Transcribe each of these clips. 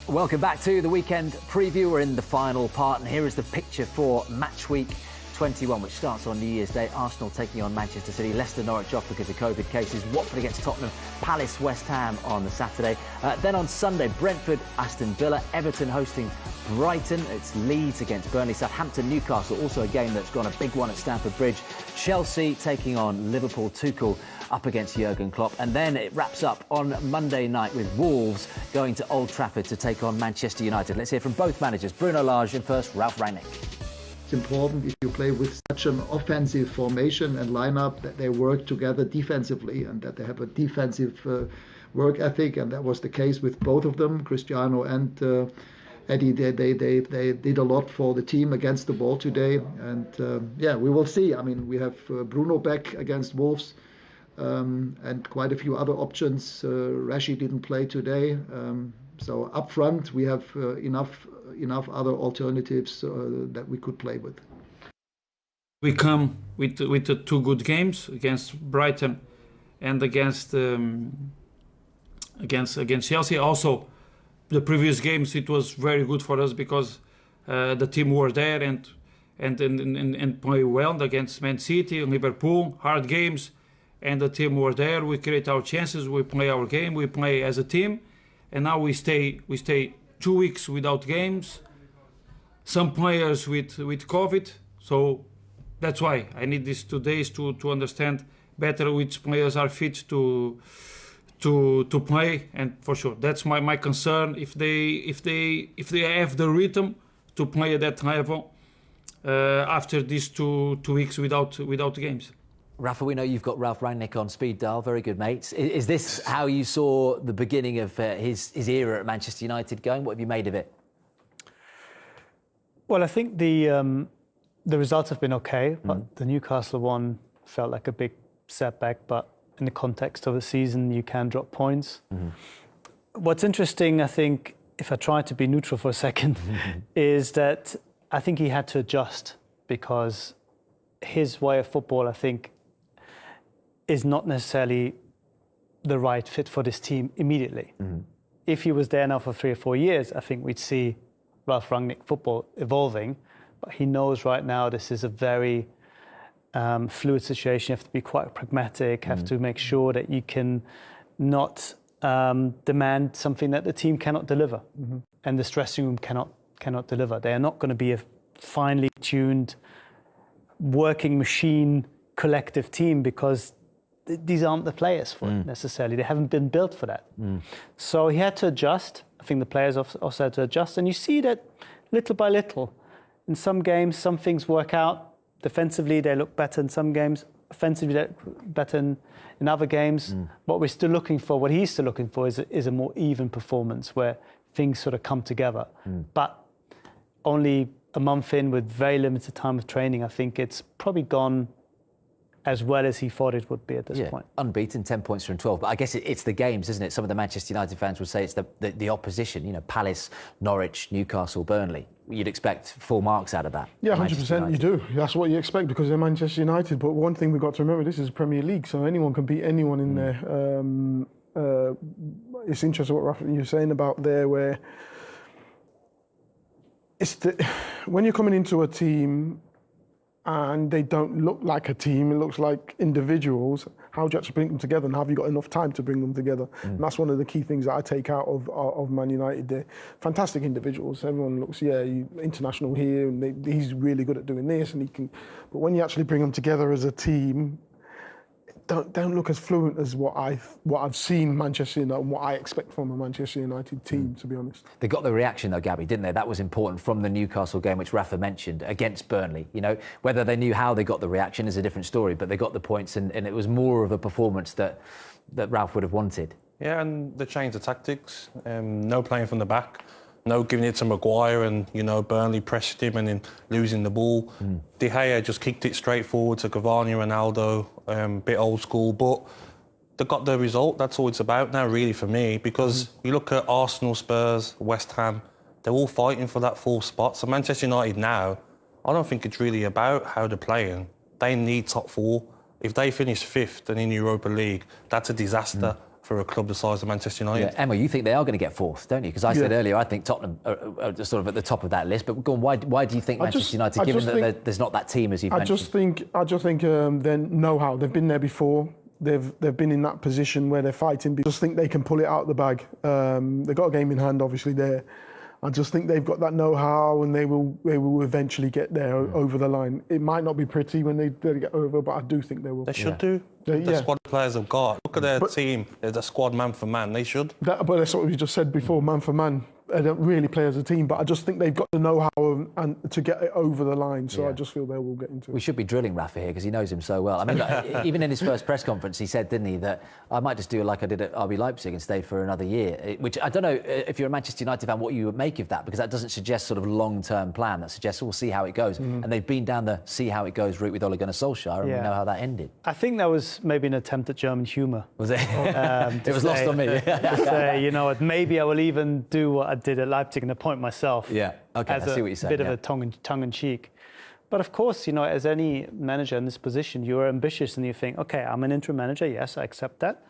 Welcome back to the weekend preview. We're in the final part, and here is the picture for Matchweek 21, which starts on New Year's Day. Arsenal taking on Manchester City, Leicester, Norwich off because of COVID cases, Watford against Tottenham, Palace, West Ham on the Saturday. Then on Sunday, Brentford, Aston Villa, Everton hosting Brighton. It's Leeds against Burnley, Southampton, Newcastle, also a game that's gone a big one at Stamford Bridge. Chelsea taking on Liverpool, Tuchel up against Jurgen Klopp. And then it wraps up on Monday night with Wolves going to Old Trafford to take on Manchester United. Let's hear from both managers, Bruno and first Ralf Rangnick. It's important if you play with such an offensive formation and lineup that they work together defensively and that they have a defensive work ethic, and that was the case with both of them, Cristiano and Eddie. They did a lot for the team against the ball today, and yeah, we will see. I mean, we have Bruno back against Wolves, and quite a few other options. Rashi didn't play today, so up front we have enough other alternatives that we could play with. We come with the two good games against Brighton and against Chelsea. Also, the previous games it was very good for us because the team were there and play well against Man City and Liverpool, hard games, and the team were there. We create our chances, we play our game, we play as a team, and now we stay 2 weeks without games. Some players with COVID, so that's why I need these 2 days to understand better which players are fit to play, and for sure that's my concern. If they have the rhythm to play at that level after these two weeks without games. Rafa, we know you've got Ralf Rangnick on speed dial, very good mates. Is this how you saw the beginning of his era at Manchester United going? What have you made of it? Well, I think the results have been okay, but the Newcastle one felt like a big setback, but in the context of the season, you can drop points. What's interesting, I think, if I try to be neutral for a second, is that I think he had to adjust because his way of football, I think, is not necessarily the right fit for this team immediately. If he was there now for 3 or 4 years, I think we'd see Ralf Rangnick football evolving, but he knows right now this is a very fluid situation. You have to be quite pragmatic, have to make sure that you can not demand something that the team cannot deliver, and the dressing room cannot deliver. They are not going to be a finely tuned, working machine, collective team because these aren't the players for it necessarily. They haven't been built for that. So he had to adjust. I think the players also had to adjust. And you see that little by little. In some games, some things work out. Defensively, they look better in some games. Offensively, they look better in other games. What he's still looking for is a more even performance where things sort of come together. But only a month in with very limited time of training, I think it's probably gone as well as he thought it would be at this point. Unbeaten, 10 points from 12. But I guess it's the games, isn't it? Some of the Manchester United fans would say it's the opposition, you know, Palace, Norwich, Newcastle, Burnley. You'd expect full marks out of that. Yeah, 100% you do. That's what you expect because they're Manchester United. But one thing we've got to remember, this is a Premier League, so anyone can beat anyone in there. It's interesting what you're saying about there, where when you're coming into a team and they don't look like a team, it looks like individuals, how do you actually bring them together and have you got enough time to bring them together? And that's one of the key things that I take out of Man United. They're fantastic individuals. Everyone looks, international here, and he's really good at doing this, and he can. But when you actually bring them together as a team, don't look as fluent as what I've seen Manchester United and what I expect from a Manchester United team, to be honest. They got the reaction though, Gabby, didn't they? That was important from the Newcastle game, which Rafa mentioned, against Burnley. You know, whether they knew how they got the reaction is a different story, but they got the points, and it was more of a performance that Ralf would have wanted. Yeah, and they changed the tactics. No playing from the back. No giving it to Maguire, and Burnley pressed him and then losing the ball. De Gea just kicked it straight forward to Cavani, Ronaldo, bit old school, but they got the result. That's all it's about now, really, for me, because you look at Arsenal, Spurs, West Ham, they're all fighting for that 4th spot. So Manchester United now, I don't think it's really about how they're playing. They need top 4. If they finish 5th and in Europa League, that's a disaster for a club the size of Manchester United. Yeah. Emma, you think they are going to get fourth, don't you? Because I said earlier, I think Tottenham are sort of at the top of that list. But go on, why do you think Manchester United, given that there's not that team as you've mentioned? I just think they know how. They've been there before. They've been in that position where they're fighting. I just think they can pull it out of the bag. They've got a game in hand, obviously, there. I just think they've got that know-how, and they will eventually get there over the line. It might not be pretty when they get over, but I do think they will. They should do. The squad players have got. Look at their team. There's a squad man for man. They should. But that's what we just said before, man for man. They don't really play as a team, but I just think they've got the know-how and to get it over the line. So I just feel they will get into it. We should be drilling Rafa here because he knows him so well. I mean, like, even in his first press conference, he said, didn't he, that I might just do like I did at RB Leipzig and stay for another year. Which I don't know if you're a Manchester United fan, what you would make of that, because that doesn't suggest sort of long-term plan. That suggests we'll see how it goes. And they've been down the see how it goes route with Ole Gunnar Solskjaer, and we know how that ended. I think that was maybe an attempt at German humour. Was it? It was lost on me. To say, you know, maybe I will even do what I did at Leipzig and appoint myself. Yeah, okay, I see what you're saying. Bit of a tongue-in-cheek. But of course, you know, as any manager in this position, you're ambitious and you think, okay, I'm an interim manager, yes, I accept that.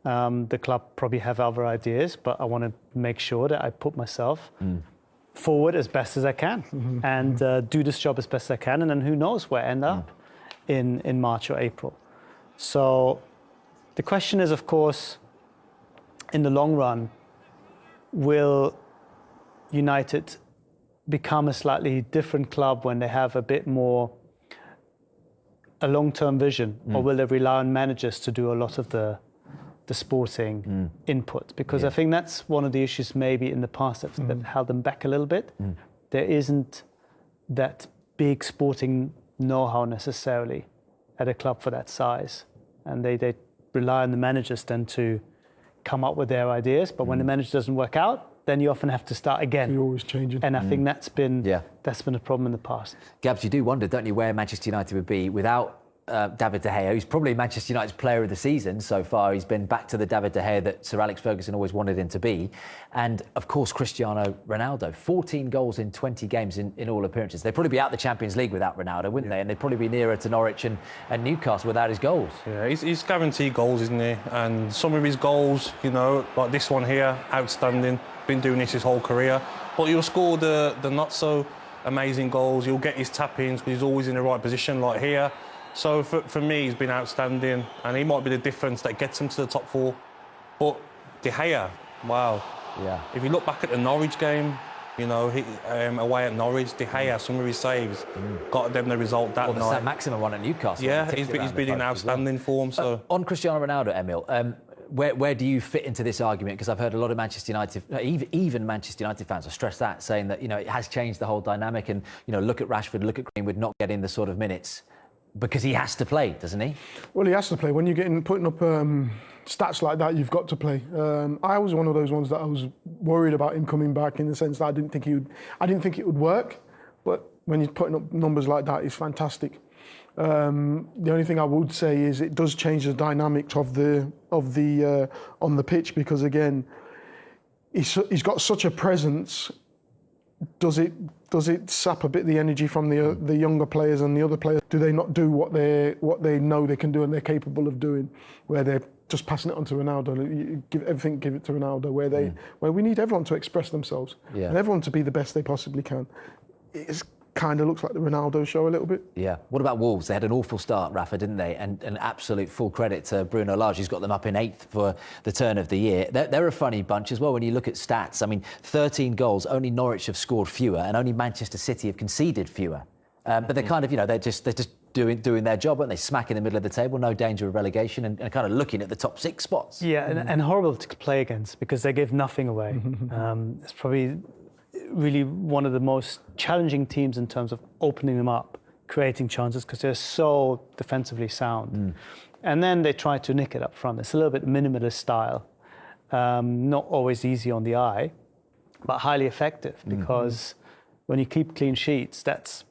The club probably have other ideas, but I want to make sure that I put myself forward as best as I can and do this job as best as I can, and then who knows where I end up in March or April. So the question is, of course, in the long run, will United become a slightly different club when they have a bit more a long-term vision, or will they rely on managers to do a lot of the sporting input? Because I think that's one of the issues maybe in the past that held them back a little bit. There isn't that big sporting know-how necessarily at a club for that size, and they rely on the managers then to come up with their ideas. But when the manager doesn't work out, then you often have to start again. You're always changing. And I think that's been a problem in the past. Gabs, you do wonder, don't you, where Manchester United would be without David De Gea, who's probably Manchester United's player of the season so far. He's been back to the David De Gea that Sir Alex Ferguson always wanted him to be. And, of course, Cristiano Ronaldo. 14 goals in 20 games in all appearances. They'd probably be out the Champions League without Ronaldo, wouldn't they? And they'd probably be nearer to Norwich and Newcastle without his goals. Yeah, he's guaranteed goals, isn't he? And some of his goals, you know, like this one here, outstanding. Been doing this his whole career. But he'll score the not-so-amazing goals. He'll get his tap-ins because he's always in the right position, like here. So for me, he's been outstanding, and he might be the difference that gets him to the top four. But De Gea, wow. Yeah. If you look back at the Norwich game, you know, away at Norwich, De Gea, some of his saves got them the result that night. Well, the maximum one at Newcastle. Yeah, he's been in outstanding form. So on Cristiano Ronaldo, Emil, where do you fit into this argument? Because I've heard a lot of Manchester United, even Manchester United fans, have stressed that, saying that, you know, it has changed the whole dynamic, and, you know, look at Rashford, look at Greenwood not getting the sort of minutes. Because he has to play, doesn't he? Well, he has to play. When you're putting up stats like that, you've got to play. I was one of those ones that I was worried about him coming back, in the sense that I didn't think it would work. But when you're putting up numbers like that, it's fantastic. The only thing I would say is it does change the dynamics of the on the pitch, because again, he's got such a presence. Does it sap a bit the energy from the younger players and the other players? Do they not do what they know they can do and they're capable of doing, where they're just passing it on to Ronaldo? You give it to Ronaldo, where we need everyone to express themselves and everyone to be the best they possibly can. It kind of looks like the Ronaldo show a little bit. Yeah. What about Wolves? They had an awful start, Rafa, didn't they? And an absolute full credit to Bruno Lage, who's got them up in 8th for the turn of the year. They're a funny bunch as well when you look at stats. I mean, 13 goals, only Norwich have scored fewer, and only Manchester City have conceded fewer. But they're kind of, you know, they're just doing their job, aren't they? Smack in the middle of the table, no danger of relegation, and kind of looking at the top 6 spots. Yeah, and horrible to play against because they give nothing away. It's probably really one of the most challenging teams in terms of opening them up, creating chances, because they're so defensively sound. And then they try to nick it up front. It's a little bit minimalist style, not always easy on the eye, but highly effective, because when you keep clean sheets, that's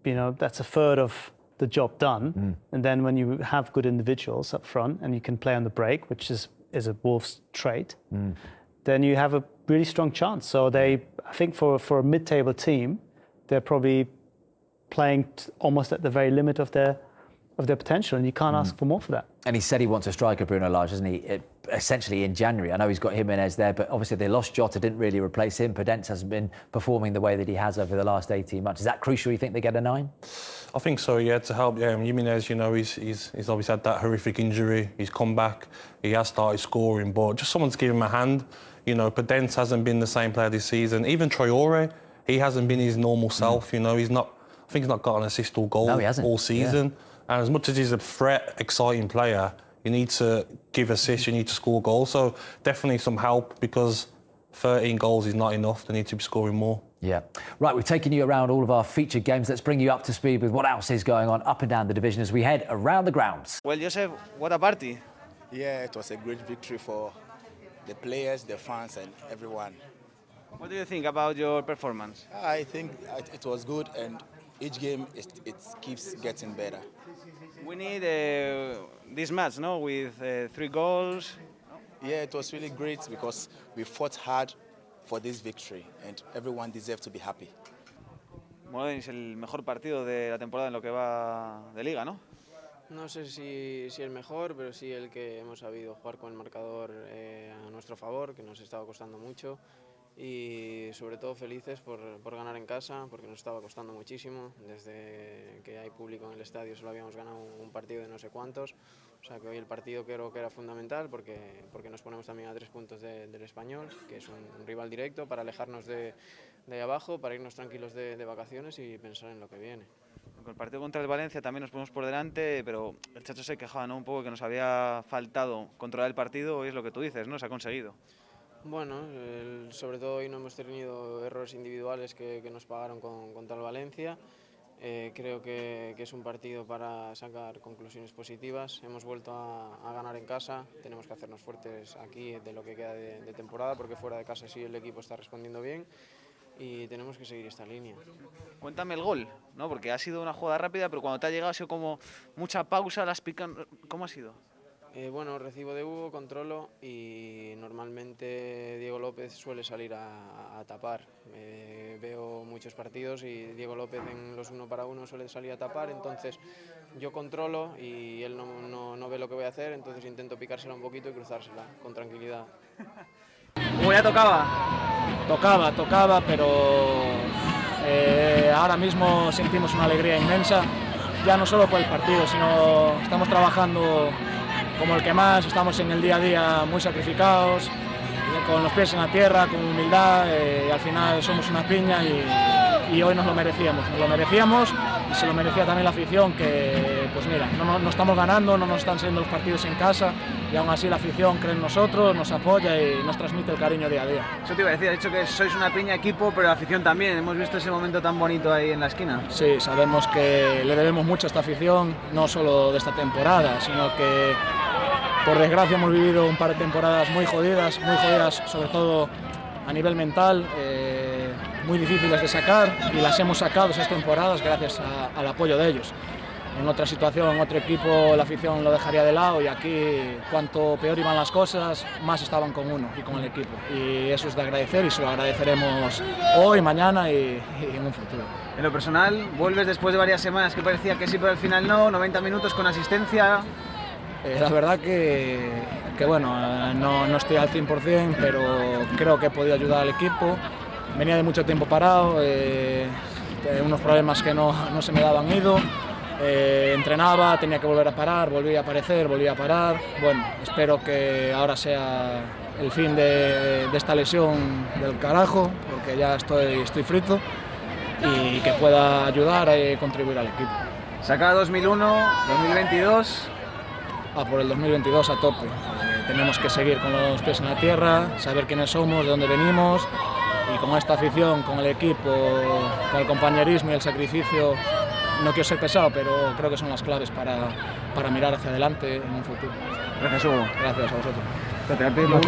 a third of the job done. And then when you have good individuals up front and you can play on the break, which is a Wolves trait, then you have a really strong chance. So I think for a mid-table team, they're probably playing almost at the very limit of their of their potential, and you can't ask for more for that. And he said he wants a striker, Bruno Lage, doesn't he? Essentially in January. I know he's got Jimenez there, but obviously they lost Jota, didn't really replace him. Podence hasn't been performing the way that he has over the last 18 months. Is that crucial, you think, they get a 9? I think so, yeah, to help. Jimenez, you know, he's obviously had that horrific injury. He's come back. He has started scoring, but just someone to give him a hand. You know, Podence hasn't been the same player this season. Even Traore, he hasn't been his normal self. You know, I think he's not got an assist or goal all season. Yeah. And as much as he's a threat, exciting player, you need to give assists, you need to score goals. So definitely some help, because 13 goals is not enough. They need to be scoring more. Yeah. Right, we've taken you around all of our featured games. Let's bring you up to speed with what else is going on up and down the division as we head around the grounds. Well, Joseph, what a party. Yeah, it was a great victory for the players, the fans and everyone. What do you think about your performance? I think it was good, and each game it keeps getting better. We need this match, no, with 3 goals. Yeah, it was really great because we fought hard for this victory and everyone deserved to be happy. Bueno, es el mejor partido de la temporada en lo que va de liga, ¿no? No sé si el mejor, pero sí el que hemos sabido jugar con el marcador a nuestro favor, que nos estaba costando mucho. Y sobre todo felices por ganar en casa, porque nos estaba costando muchísimo. Desde que hay público en el estadio solo habíamos ganado un partido de no sé cuántos. O sea que hoy el partido creo que era fundamental porque nos ponemos también a 3 puntos del Español, que es un rival directo, para alejarnos de ahí abajo, para irnos tranquilos de vacaciones y pensar en lo que viene. Con el partido contra el Valencia también nos ponemos por delante, pero el Chacho se quejaba, ¿no? Un poco que nos había faltado controlar el partido. Hoy es lo que tú dices, ¿no? Se ha conseguido. Bueno, sobre todo hoy no hemos tenido errores individuales que nos pagaron contra el Valencia. Creo que es un partido para sacar conclusiones positivas. Hemos vuelto a ganar en casa, tenemos que hacernos fuertes aquí de lo que queda de temporada, porque fuera de casa sí el equipo está respondiendo bien y tenemos que seguir esta línea. Cuéntame el gol, ¿no? Porque ha sido una jugada rápida, pero cuando te ha llegado ha sido como mucha pausa, las pican. ¿Cómo ha sido? Bueno, recibo de Hugo, controlo y normalmente Diego López suele salir a tapar. Veo muchos partidos y Diego López en los 1 para 1 suele salir a tapar, entonces yo controlo y él no ve lo que voy a hacer, entonces intento picársela un poquito y cruzársela con tranquilidad. ¿Cómo ya tocaba? Tocaba, pero ahora mismo sentimos una alegría inmensa, ya no solo por el partido, sino estamos trabajando como el que más, estamos en el día a día muy sacrificados, con los pies en la tierra, con humildad, y al final somos una piña y hoy nos lo merecíamos y se lo merecía también la afición, que pues mira, no estamos ganando, no nos están saliendo los partidos en casa y aún así la afición cree en nosotros, nos apoya y nos transmite el cariño día a día. Eso te iba a decir, has dicho que sois una piña equipo, pero la afición también. Hemos visto ese momento tan bonito ahí en la esquina. Sí, sabemos que le debemos mucho a esta afición, no solo de esta temporada, sino que por desgracia hemos vivido un par de temporadas muy jodidas sobre todo a nivel mental, muy difíciles de sacar, y las hemos sacado esas temporadas gracias al apoyo de ellos. En otra situación, en otro equipo, la afición lo dejaría de lado, y aquí, cuanto peor iban las cosas, más estaban con uno y con el equipo. Y eso es de agradecer, y se lo agradeceremos hoy, mañana y en un futuro. En lo personal, vuelves después de varias semanas que parecía que sí, pero al final no, 90 minutos con asistencia. La verdad que bueno, no estoy al 100%, pero creo que he podido ayudar al equipo. Venía de mucho tiempo parado, unos problemas que no se me daban ido. Entrenaba, tenía que volver a parar, volví a aparecer, volví a parar. Bueno, espero que ahora sea el fin de esta lesión del carajo, porque ya estoy frito, y que pueda ayudar y contribuir al equipo. Saca 2001, 2022... A por el 2022 a tope. Tenemos que seguir con los pies en la tierra, saber quiénes somos, de dónde venimos, y con esta afición, con el equipo, con el compañerismo y el sacrificio, no quiero ser pesado, pero creo que son las claves para mirar hacia adelante en un futuro. Gracias, Hugo. Gracias a vosotros. Gracias, Hugo.